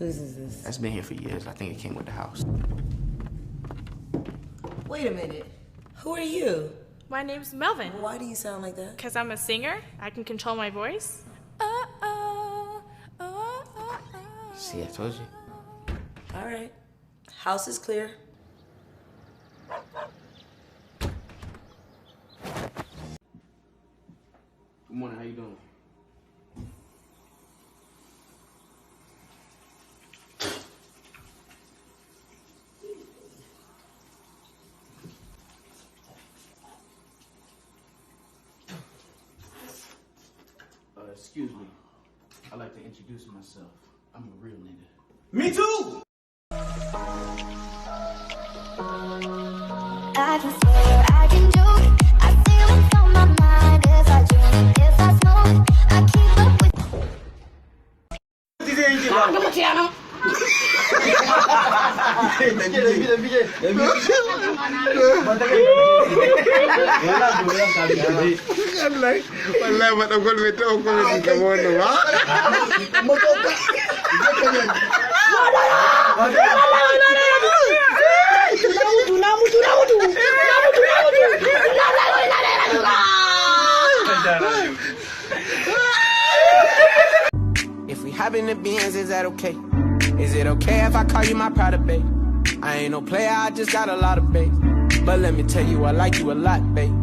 Whose is this? That's been here for years. I think it came with the house. Wait a minute. Who are you? My name's Melvin. Why do you sound like that? Because I'm a singer. I can control my voice. See, I told you. All right. House is clear. Good morning, how you doing? Excuse me. I'd like to introduce myself. I'm a real nigga. Me too! I can swear, I can joke. I see what's on my mind. If I drink, if I smoke, I keep up with. Wallahi madagol mai ta ko mai ga wannan ba. If we hop in the Benz, is that okay? Is it okay if I call you my pride, babe? I ain't no player, I just got a lot of babe. But let me tell you, I like you a lot, babe.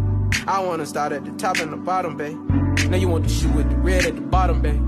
I wanna start at the top and the bottom, babe. Now you want the shoe with the red at the bottom, babe.